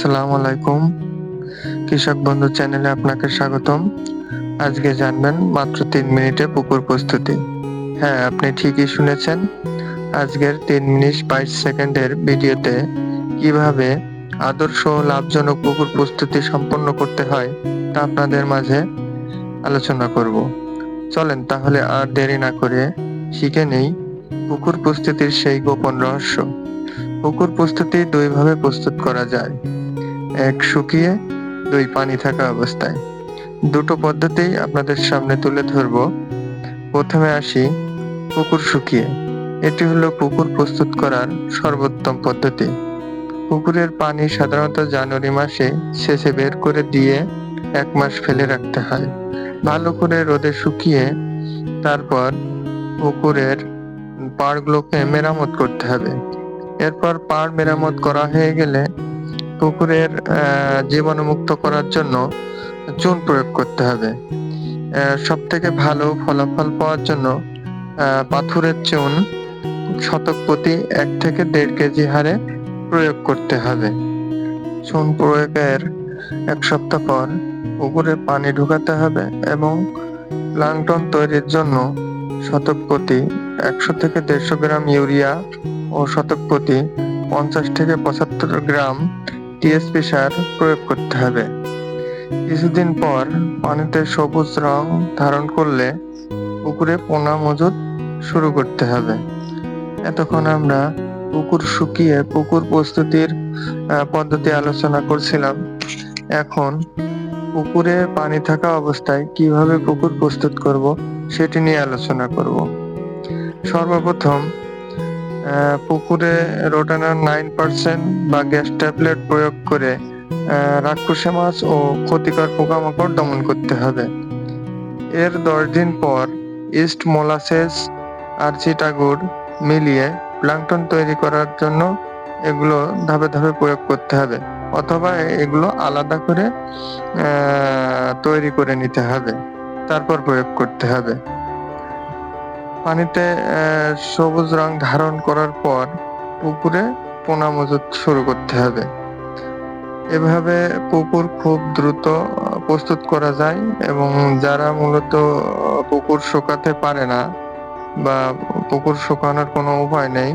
আসসালামু আলাইকুম। কৃষক বন্ধু চ্যানেলে আপনাকে স্বাগতম। আজকে জানবেন মাত্র ৩ মিনিটে পুকুর প্রস্তুতি। হ্যাঁ, আপনি ঠিকই শুনেছেন। আজকের ৩ মিনিট ২২ সেকেন্ডের ভিডিওতে কিভাবে আদর্শ ও লাভজনক পুকুর প্রস্তুতি সম্পন্ন করতে হয় তা আপনাদের মাঝে আলোচনা করব। চলেন তাহলে আর দেরি না করে শিখে নেই পুকুর প্রস্তুতির সেই গোপন রহস্য। পুকুর প্রস্তুতি ২ ভাবে প্রস্তুত করা যায়। ১ শুকিয়ে, ২ পানি থাকা অবস্থায়। দুটো পদ্ধতিই আপনাদের সামনে তুলে ধরব। প্রথমে আসি পুকুর শুকিয়ে। এটি হলো পুকুর প্রস্তুত করার সর্বোত্তম পদ্ধতি। পুকুরের পানি সাধারণত জানুয়ারি মাসে শেষে বের করে দিয়ে ১ মাস ফেলে রাখতে হয়। ভালো করে রোদে শুকিয়ে তারপর পুকুরের পাড়গুলোকে মেরামত করতে হবে। এরপর পাড় মেরামত করা হয়ে গেলে পুকুরের জীবাণুমুক্ত করার জন্য চুন প্রয়োগ করতে হবে। সবথেকে ভালো ফলাফল পাওয়ার জন্য পাথরের চুন শতক প্রতি ১ থেকে ১.৫ কেজি হারে প্রয়োগ করতে হবে। চুন প্রয়োগের ১ সপ্তাহ পর পুকুরে পানি ঢোকাতে হবে এবং প্লাঙ্কটন তৈরির জন্য শতক প্রতি ১০০ থেকে ১৫০ গ্রাম ইউরিয়া ও শতক প্রতি ৫০ থেকে ৭৫ গ্রাম টিএসপি সার প্রয়োগ করতে হবে। কিছুদিন পর পানিতে সবুজ রং ধারণ করলে পুকুরে পোনা মজুত শুরু করতে হবে। এতক্ষণ আমরা পুকুর শুকিয়ে পুকুর প্রস্তুতির পদ্ধতি আলোচনা করছিলাম। এখন পুকুরে পানি থাকা অবস্থায় কিভাবে পুকুর প্রস্তুত করব সেটি নিয়ে আলোচনা করব। সর্বপ্রথম পুকুরে রোটানার 9% বা গ্যাস ট্যাবলেট প্রয়োগ করে রাক্ষসে মাছ ও ক্ষতিকর পোকামাকড় দমন করতে হবে। এর ১০ দিন পর ইস্ট, মোলাসেস আর চিটাগুড় মিলিয়ে প্লাঙ্কটন তৈরি করার জন্য এগুলো ধাপে ধাপে প্রয়োগ করতে হবে, অথবা এগুলো আলাদা করে তৈরি করে নিতে হবে, তারপর প্রয়োগ করতে হবে। পানিতে সবুজ রং ধারণ করার পর পুকুরে পোনা মজুত শুরু করতে হবে। এভাবে পুকুর খুব দ্রুত প্রস্তুত করা যায় এবং যারা মূলত পুকুর শুকাতে পারে না বা পুকুর শুকানোর কোনো উপায় নেই,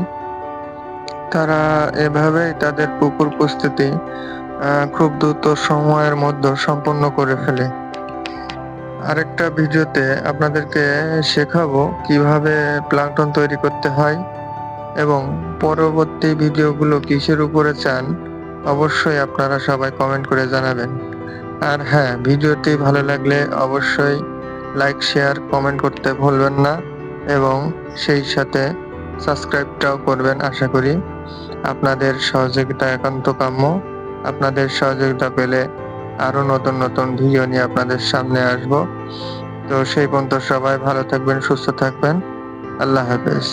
তারা এভাবেই তাদের পুকুর প্রস্তুতি খুব দ্রুত সময়ের মধ্যে সম্পন্ন করে ফেলে। আরেকটা ভিডিওতে আপনাদেরকে শেখাবো কিভাবে প্লাঙ্কটন তৈরি করতে হয় এবং পরবর্তী ভিডিওগুলো কিসের উপরে চান অবশ্যই আপনারা সবাই কমেন্ট করে জানাবেন। আর হ্যাঁ, ভিডিওটি ভালো লাগলে অবশ্যই লাইক, শেয়ার, কমেন্ট করতে ভুলবেন না এবং সেই সাথে সাবস্ক্রাইবটাও করবেন। আশা করি আপনাদের সহযোগিতা একান্ত কাম্য। আপনাদের সহযোগিতা পেলে আরো নতুন নতুন ভিডিও নিয়ে আপনাদের সামনে আসব। তো সেই পর্যন্ত সবাই ভালো থাকবেন, সুস্থ থাকবেন। আল্লাহ হাফেজ।